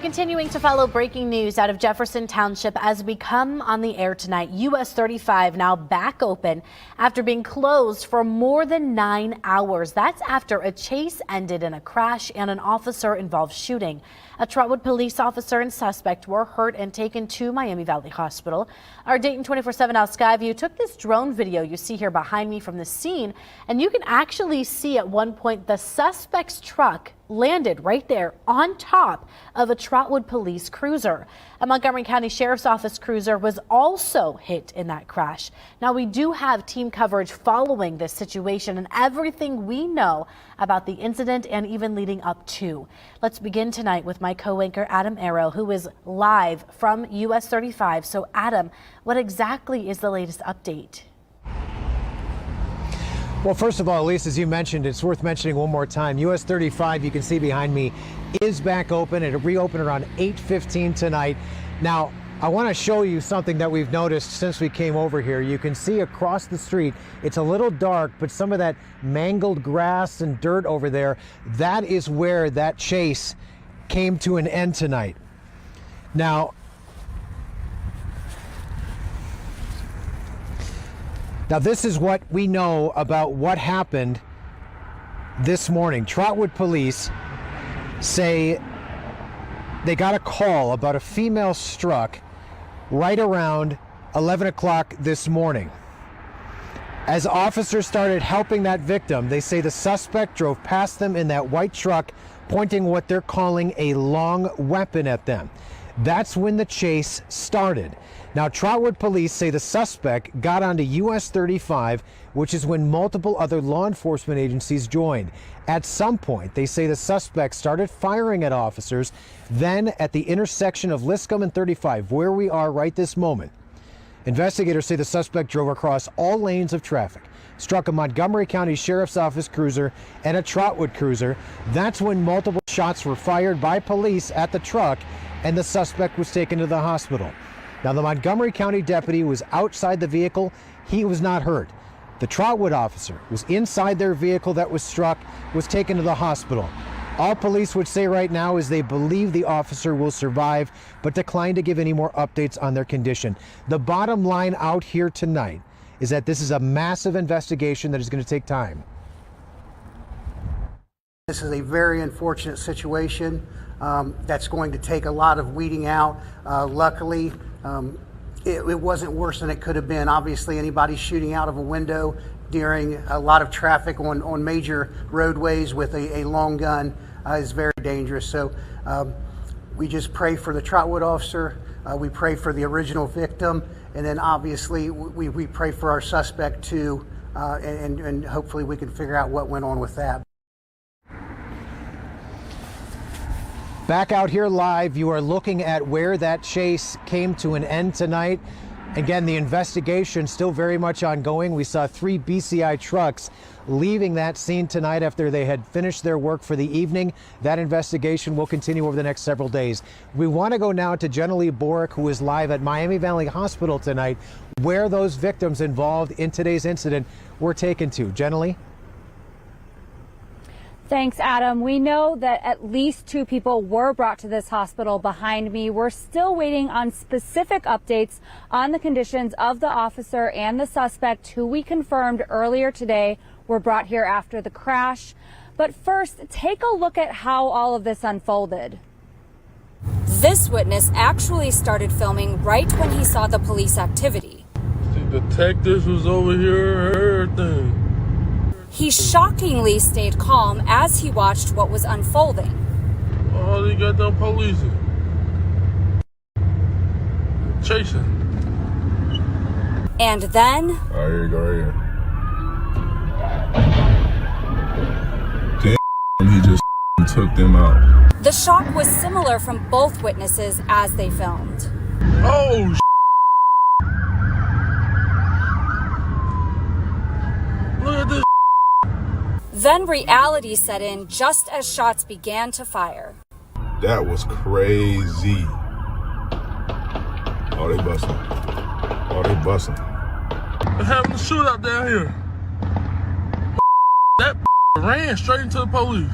continuing to follow breaking news out of Jefferson Township as we come on the air tonight. US 35 now back open after being closed for more than 9 hours. That's after a chase ended in a crash and an officer-involved shooting. A Trotwood police officer and suspect were hurt and taken to Miami Valley Hospital. Our Dayton 24/7 Now Skyview took this drone video you see here behind me from the scene, and you can actually see at one point the suspect's truck landed right there on top of a Trotwood police cruiser. A Montgomery County Sheriff's Office cruiser was also hit in that crash. Now, we do have team coverage following this situation and everything we know about the incident and even leading up to. Let's begin tonight with my co-anchor Adam Arrow, who is live from US 35. So Adam, what exactly is the latest update? Well, first of all, Elise, as you mentioned, it's worth mentioning one more time. US 35, you can see behind me, is back open. It'll reopen around 8:15 tonight. Now, I want to show you something that we've noticed since we came over here. You can see across the street, it's a little dark, but some of that mangled grass and dirt over there, that is where that chase came to an end tonight. Now, this is what we know about what happened this morning. Trotwood police say they got a call about a female struck right around 11 o'clock this morning. As officers started helping that victim, they say the suspect drove past them in that white truck, pointing what they're calling a long weapon at them. That's when the chase started. Now, Trotwood police say the suspect got onto US 35, which is when multiple other law enforcement agencies joined. At some point, they say the suspect started firing at officers. Then at the intersection of Liscum and 35, where we are right this moment, investigators say the suspect drove across all lanes of traffic, struck a Montgomery County Sheriff's Office cruiser and a Trotwood cruiser. That's when multiple shots were fired by police at the truck and the suspect was taken to the hospital. Now, the Montgomery County deputy was outside the vehicle. He was not hurt. The Trotwood officer was inside their vehicle that was struck, was taken to the hospital. All police would say right now is they believe the officer will survive, but decline to give any more updates on their condition. The bottom line out here tonight is that this is a massive investigation that is going to take time. This is a very unfortunate situation that's going to take a lot of weeding out. Luckily, it wasn't worse than it could have been. Obviously, anybody shooting out of a window during a lot of traffic on major roadways with a long gun is very dangerous. So we just pray for the Trotwood officer. We pray for the original victim. And then obviously we pray for our suspect too. And hopefully we can figure out what went on with that. Back out here live, you are looking at where that chase came to an end tonight. Again, the investigation still very much ongoing. We saw 3 BCI trucks leaving that scene tonight after they had finished their work for the evening. That investigation will continue over the next several days. We want to go now to Jenna Lee Borick, who is live at Miami Valley Hospital tonight, where those victims involved in today's incident were taken to. Jenna Lee? Thanks, Adam. We know that at least 2 people were brought to this hospital behind me. We're still waiting on specific updates on the conditions of the officer and the suspect, who we confirmed earlier today were brought here after the crash. But first, take a look at how all of this unfolded. This witness actually started filming right when he saw the police activity. The detectives was over here, everything. He shockingly stayed calm as he watched what was unfolding. Oh, they got them police chasing. And then... All right, here you go, right here. Damn, he just took them out. The shock was similar from both witnesses as they filmed. Oh, look at this. Then reality set in just as shots began to fire. That was crazy. Oh, they busting. Oh, they busting. They're having a shootout down here. That ran straight into the police.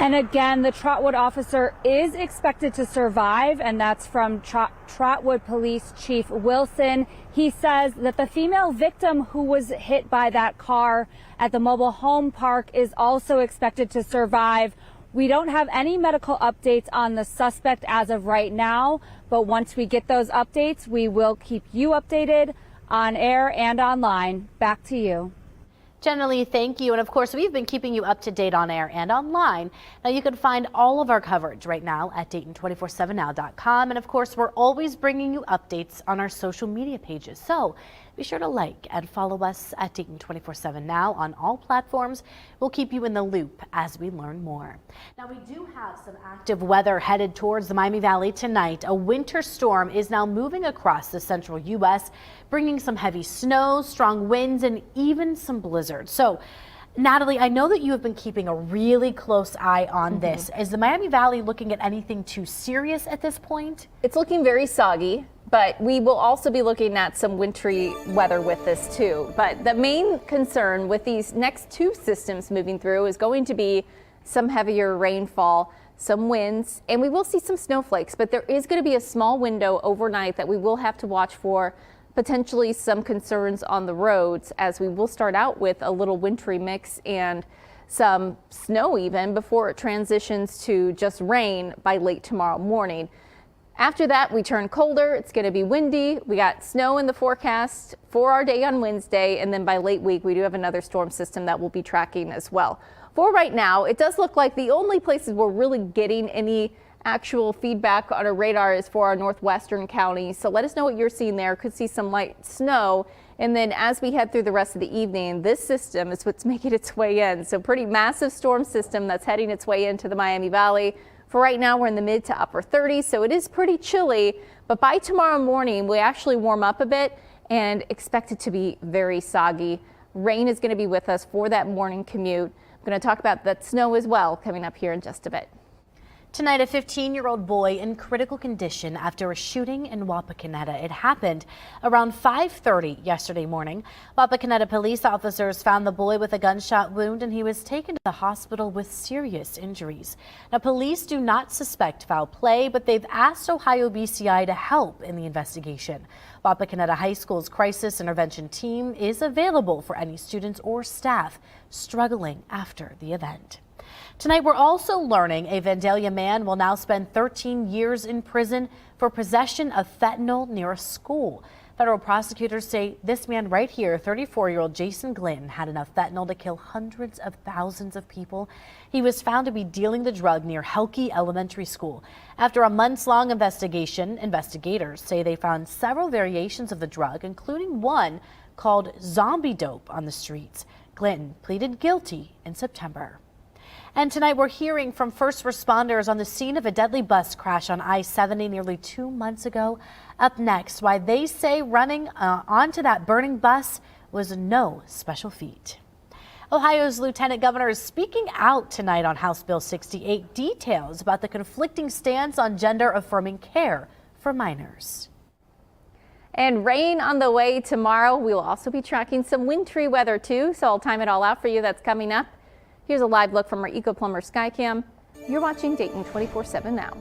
And again, the Trotwood officer is expected to survive, and that's from Trotwood Police Chief Wilson. He says that the female victim who was hit by that car at the mobile home park is also expected to survive. We don't have any medical updates on the suspect as of right now, but once we get those updates, we will keep you updated on air and online. Back to you. Jenny, thank you. And of course, we've been keeping you up to date on air and online. Now, you can find all of our coverage right now at Dayton247now.com. And of course, we're always bringing you updates on our social media pages. So be sure to like and follow us at Dayton247 Now on all platforms. We'll keep you in the loop as we learn more. Now, we do have some active weather headed towards the Miami Valley tonight. A winter storm is now moving across the central U.S., bringing some heavy snow, strong winds, and even some blizzards. So, Natalie, I know that you have been keeping a really close eye on this. Is the Miami Valley looking at anything too serious at this point? It's looking very soggy, but we will also be looking at some wintry weather with this too. But the main concern with these next two systems moving through is going to be some heavier rainfall, some winds, and we will see some snowflakes, but there is going to be a small window overnight that we will have to watch for. Potentially some concerns on the roads, as we will start out with a little wintry mix and some snow even before it transitions to just rain by late tomorrow morning. After that, we turn colder. It's going to be windy. We got snow in the forecast for our day on Wednesday, and then by late week we do have another storm system that we'll be tracking as well. For right now, it does look like the only places we're really getting any actual feedback on our radar is for our northwestern counties. So let us know what you're seeing there. Could see some light snow. And then as we head through the rest of the evening, this system is what's making its way in. So pretty massive storm system that's heading its way into the Miami Valley. For right now, we're in the mid to upper 30s, so it is pretty chilly. But by tomorrow morning, we actually warm up a bit and expect it to be very soggy. Rain is going to be with us for that morning commute. I'm going to talk about that snow as well coming up here in just a bit. Tonight, a 15-year-old boy in critical condition after a shooting in Wapakoneta. It happened around 5:30 yesterday morning. Wapakoneta police officers found the boy with a gunshot wound, and he was taken to the hospital with serious injuries. Now, police do not suspect foul play, but they've asked Ohio BCI to help in the investigation. Wapakoneta High School's crisis intervention team is available for any students or staff struggling after the event. Tonight, we're also learning a Vandalia man will now spend 13 years in prison for possession of fentanyl near a school. Federal prosecutors say this man right here, 34-year-old Jason Glynn, had enough fentanyl to kill hundreds of thousands of people. He was found to be dealing the drug near Helke Elementary School. After a months-long investigation, investigators say they found several variations of the drug, including one called zombie dope on the streets. Glynn pleaded guilty in September. And tonight we're hearing from first responders on the scene of a deadly bus crash on I-70 nearly 2 months ago. Up next, why they say running onto that burning bus was no special feat. Ohio's Lieutenant Governor is speaking out tonight on House Bill 68. Details about the conflicting stance on gender-affirming care for minors. And rain on the way tomorrow. We will also be tracking some wintry weather too, so I'll time it all out for you. That's coming up. Here's a live look from our Eco Plumber Skycam. You're watching Dayton 24/7 now.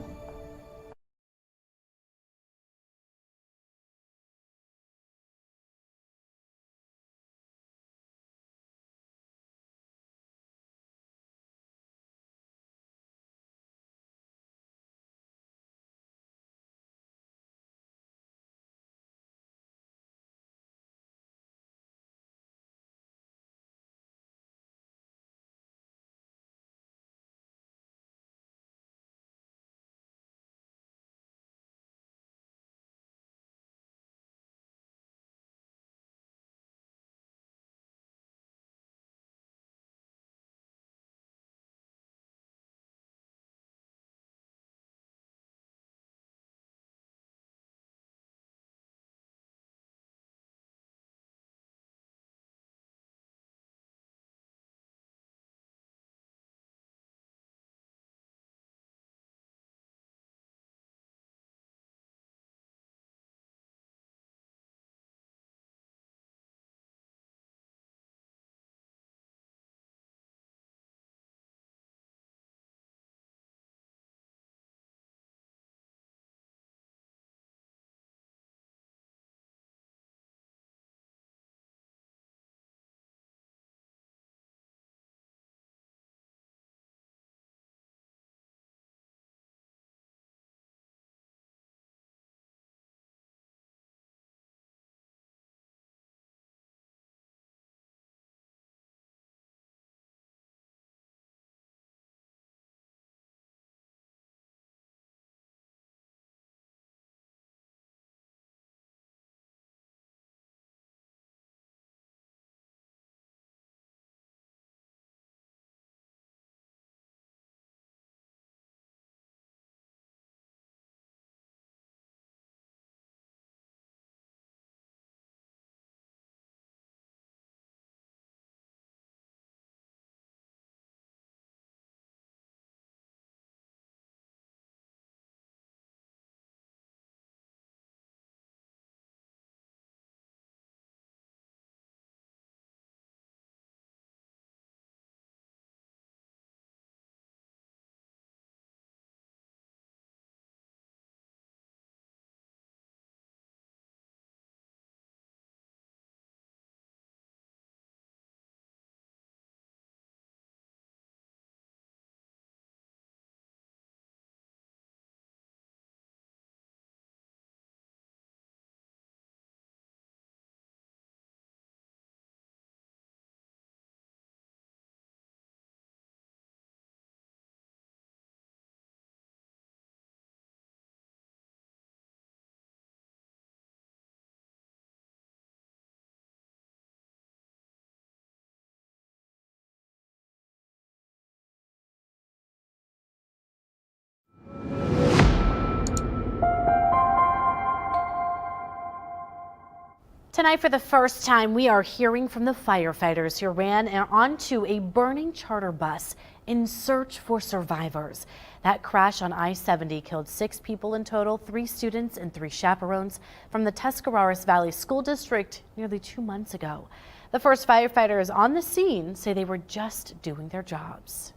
Tonight, for the first time, we are hearing from the firefighters who ran onto a burning charter bus in search for survivors. That crash on I-70 killed 6 people in total, 3 students and 3 chaperones from the Tuscarawas Valley School District nearly 2 months ago. The first firefighters on the scene say they were just doing their jobs.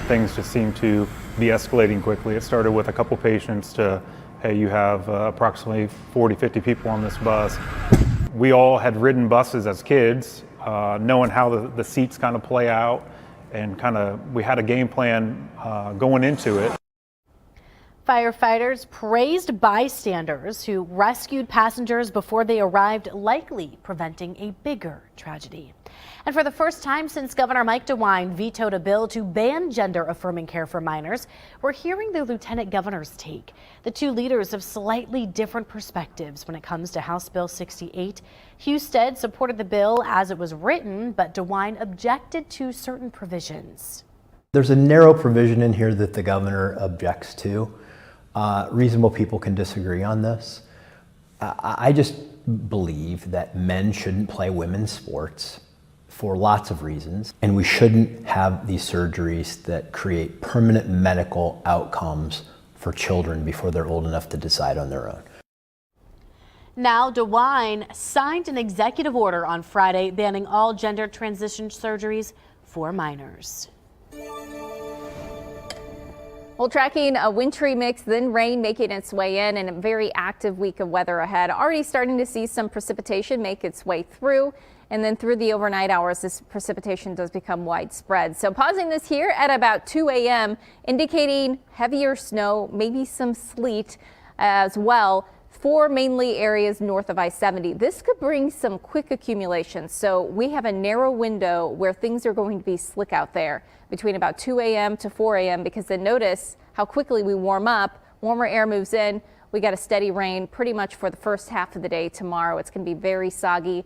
Things just seem to be escalating quickly. It started with a couple patients to, hey, you have approximately 40, 50 people on this bus. We all had ridden buses as kids, knowing how the seats kind of play out, and we had a game plan going into it. Firefighters praised bystanders who rescued passengers before they arrived, likely preventing a bigger tragedy. And for the first time since Governor Mike DeWine vetoed a bill to ban gender-affirming care for minors, we're hearing the lieutenant governor's take. The 2 leaders have slightly different perspectives when it comes to House Bill 68. Husted supported the bill as it was written, but DeWine objected to certain provisions. There's a narrow provision in here that the governor objects to. Reasonable people can disagree on this. I just believe that men shouldn't play women's sports for lots of reasons, and we shouldn't have these surgeries that create permanent medical outcomes for children before they're old enough to decide on their own. Now, DeWine signed an executive order on Friday banning all gender transition surgeries for minors. Well, tracking a wintry mix, then rain making its way in, and a very active week of weather ahead. Already starting to see some precipitation make its way through. And then through the overnight hours, this precipitation does become widespread. So pausing this here at about 2 a.m., indicating heavier snow, maybe some sleet as well for mainly areas north of I-70. This could bring some quick accumulations. So we have a narrow window where things are going to be slick out there between about 2 a.m. to 4 a.m. because then notice how quickly we warm up. Warmer air moves in. We got a steady rain pretty much for the first half of the day tomorrow. It's going to be very soggy,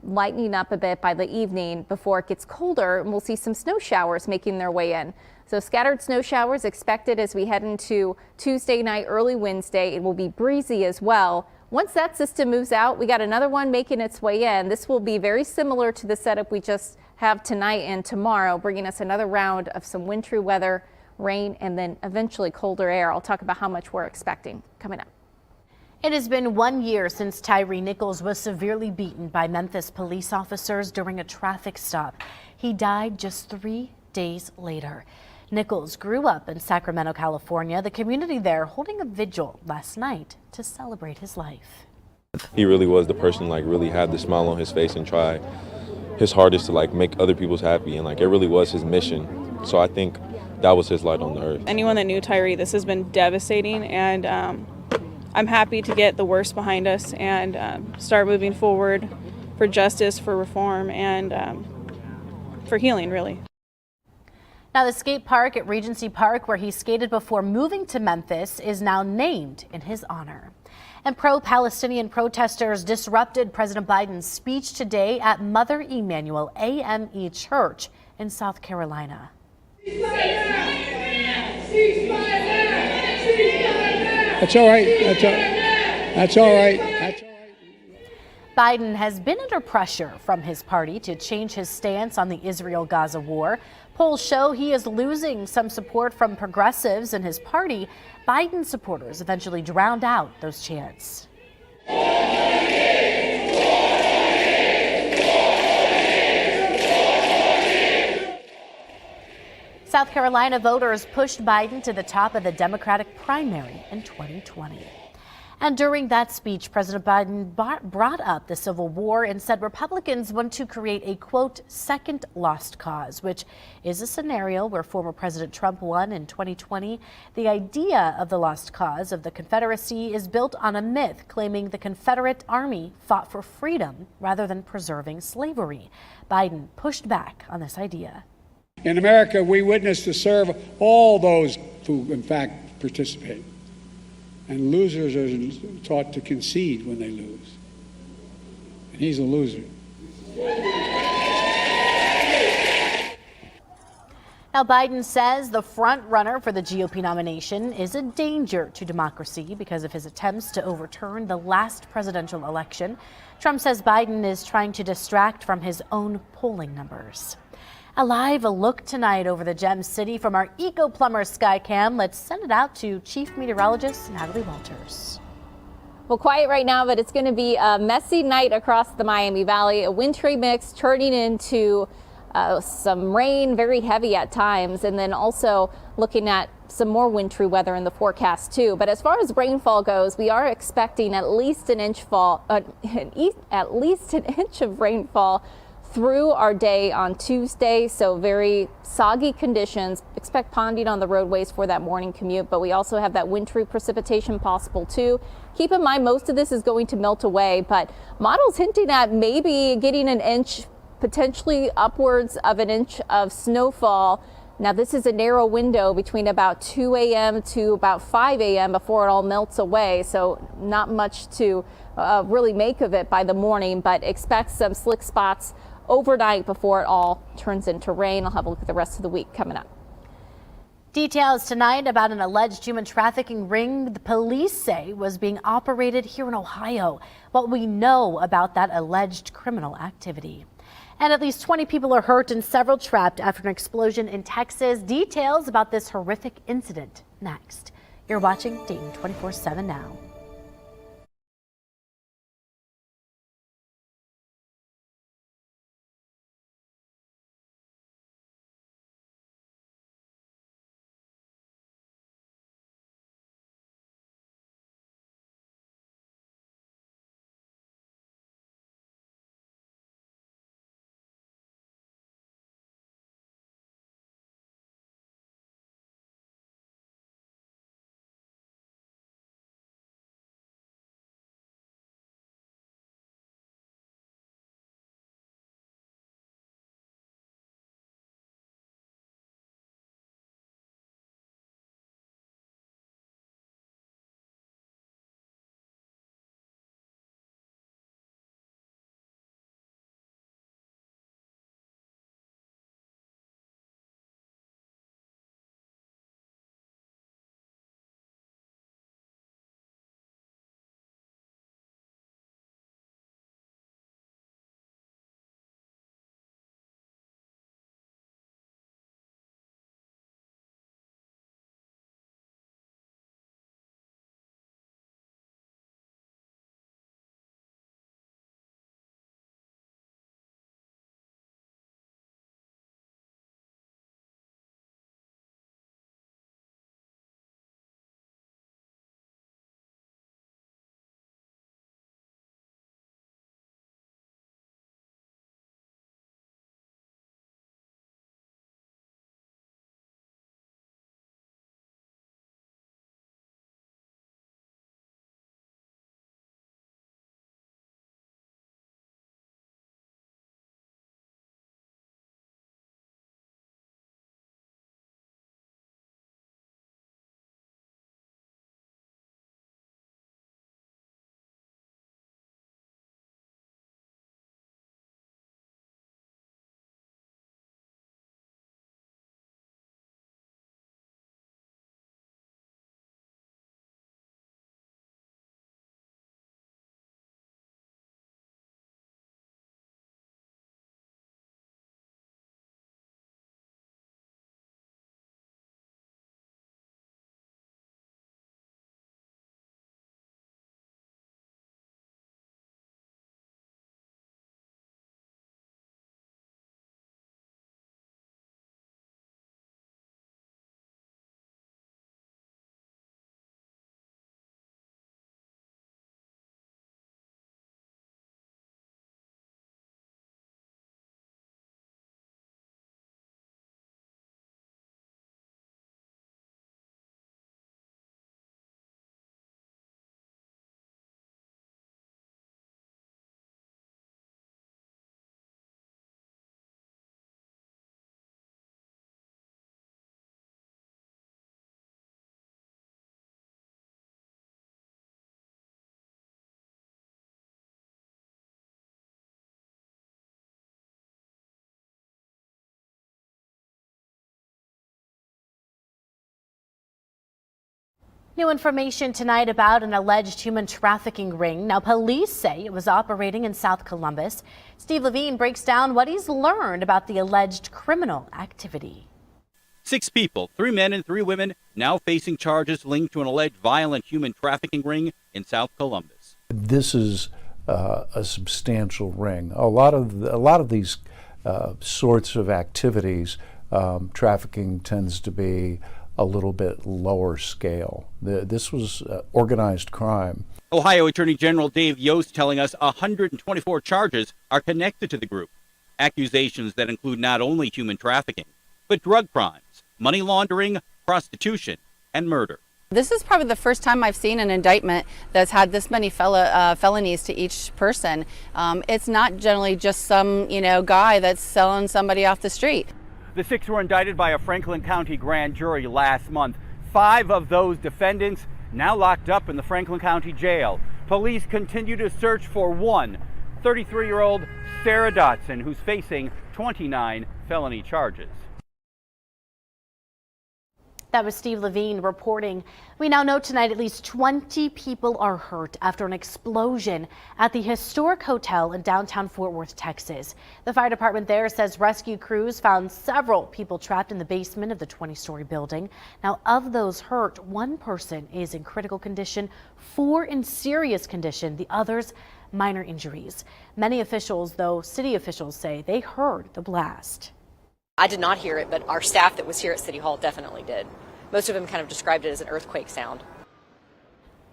lightening up a bit by the evening before it gets colder, and we'll see some snow showers making their way in. So scattered snow showers expected as we head into Tuesday night, early Wednesday. It will be breezy as well. Once that system moves out, we got another one making its way in. This will be very similar to the setup we just have tonight and tomorrow, bringing us another round of some wintry weather, rain, and then eventually colder air. I'll talk about how much we're expecting coming up. It has been 1 year since Tyree Nichols was severely beaten by Memphis police officers during a traffic stop. He died just 3 days later. Nichols grew up in Sacramento, California, the community there holding a vigil last night to celebrate his life. He really was the person, really had the smile on his face and try his hardest to make other people's happy, and it really was his mission. So I think that was his light on the earth. Anyone that knew Tyree, this has been devastating, and I'm happy to get the worst behind us and start moving forward for justice, for reform, and for healing, really. Now, the skate park at Regency Park, where he skated before moving to Memphis, is now named in his honor. And pro-Palestinian protesters disrupted President Biden's speech today at Mother Emanuel AME Church in South Carolina. That's all right. That's all right. Biden has been under pressure from his party to change his stance on the Israel-Gaza war. Polls show he is losing some support from progressives in his party. Biden supporters eventually drowned out those chants. South Carolina voters pushed Biden to the top of the Democratic primary in 2020. And during that speech, President Biden brought up the Civil War and said Republicans want to create a, quote, second lost cause, which is a scenario where former President Trump won in 2020. The idea of the lost cause of the Confederacy is built on a myth claiming the Confederate Army fought for freedom rather than preserving slavery. Biden pushed back on this idea. In America, we witness to serve all those who, in fact, participate. And losers are taught to concede when they lose. And he's a loser. Now, Biden says the front runner for the GOP nomination is a danger to democracy because of his attempts to overturn the last presidential election. Trump says Biden is trying to distract from his own polling numbers. A live look tonight over the Gem City from our Eco Plumber Skycam. Let's send it out to Chief Meteorologist Natalie Walters. Well, quiet right now, but it's going to be a messy night across the Miami Valley. A wintry mix turning into some rain, very heavy at times, and then also looking at some more wintry weather in the forecast too. But as far as rainfall goes, we are expecting at least an inch of rainfall through our day on Tuesday. So very soggy conditions. Expect ponding on the roadways for that morning commute, but we also have that wintry precipitation possible too. Keep in mind, most of this is going to melt away, but models hinting at maybe getting an inch, potentially upwards of an inch of snowfall. Now, this is a narrow window between about 2 a.m. to about 5 a.m. before it all melts away, so not much to really make of it by the morning, but expect some slick spots overnight before it all turns into rain. I'll have a look at the rest of the week coming up. Details tonight about an alleged human trafficking ring the police say was being operated here in Ohio. What we know about that alleged criminal activity. And at least 20 people are hurt and several trapped after an explosion in Texas. Details about this horrific incident next. You're watching Dayton 24/7 now. New information tonight about an alleged human trafficking ring. Now, police say it was operating in South Columbus. Steve Levine breaks down what he's learned about the alleged criminal activity. 6 people, 3 men and 3 women, now facing charges linked to an alleged violent human trafficking ring in South Columbus. This is a substantial ring. A lot of these sorts of activities, trafficking tends to be a little bit lower scale. This was organized crime. Ohio Attorney General Dave Yost telling us 124 charges are connected to the group. Accusations that include not only human trafficking, but drug crimes, money laundering, prostitution, and murder. This is probably the first time I've seen an indictment that's had this many felonies to each person. It's not generally just some, guy that's selling somebody off the street. The 6 were indicted by a Franklin County grand jury last month. 5 of those defendants now locked up in the Franklin County Jail. Police continue to search for one, 33-year-old Sarah Dotson, who's facing 29 felony charges. That was Steve Levine reporting. We now know tonight at least 20 people are hurt after an explosion at the historic hotel in downtown Fort Worth, Texas. The fire department there says rescue crews found several people trapped in the basement of the 20-story building. Now, of those hurt, 1 person is in critical condition, 4 in serious condition, the others minor injuries. Many officials, though, city officials say they heard the blast. I did not hear it, but our staff that was here at City Hall definitely did. Most of them kind of described it as an earthquake sound.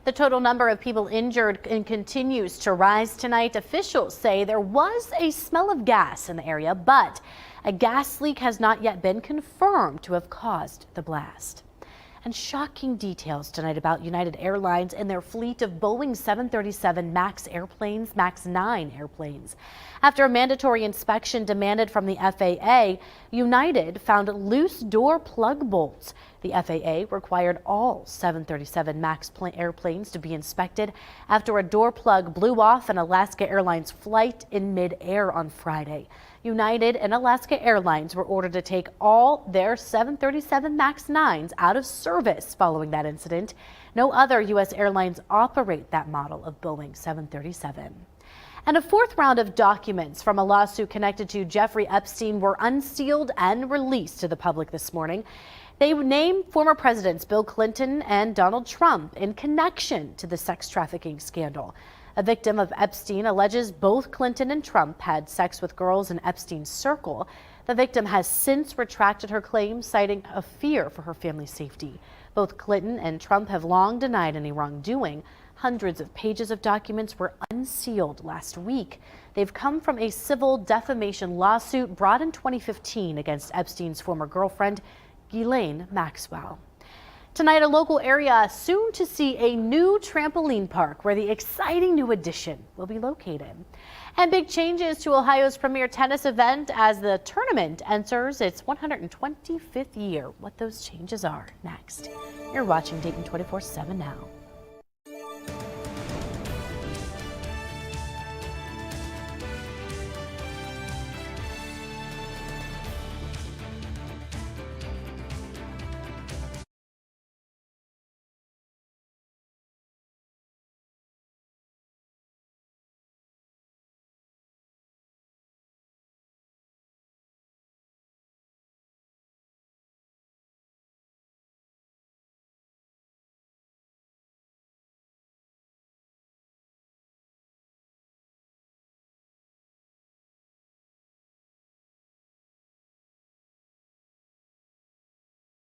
The total number of people injured continues to rise tonight. Officials say there was a smell of gas in the area, but a gas leak has not yet been confirmed to have caused the blast. And shocking details tonight about United Airlines and their fleet of Boeing 737 MAX airplanes, MAX 9 airplanes. After a mandatory inspection demanded from the FAA, United found loose door plug bolts. The FAA required all 737 MAX airplanes to be inspected after a door plug blew off an Alaska Airlines flight in mid-air on Friday. United and Alaska Airlines were ordered to take all their 737 MAX 9s out of service following that incident. No other U.S. airlines operate that model of Boeing 737. And a 4th round of documents from a lawsuit connected to Jeffrey Epstein were unsealed and released to the public this morning. They named former presidents Bill Clinton and Donald Trump in connection to the sex trafficking scandal. A victim of Epstein alleges both Clinton and Trump had sex with girls in Epstein's circle. The victim has since retracted her claims, citing a fear for her family's safety. Both Clinton and Trump have long denied any wrongdoing. Hundreds of pages of documents were unsealed last week. They've come from a civil defamation lawsuit brought in 2015 against Epstein's former girlfriend, Ghislaine Maxwell. Tonight, a local area soon to see a new trampoline park where the exciting new addition will be located. And big changes to Ohio's premier tennis event as the tournament enters its 125th year. What those changes are next. You're watching Dayton 24/7 now.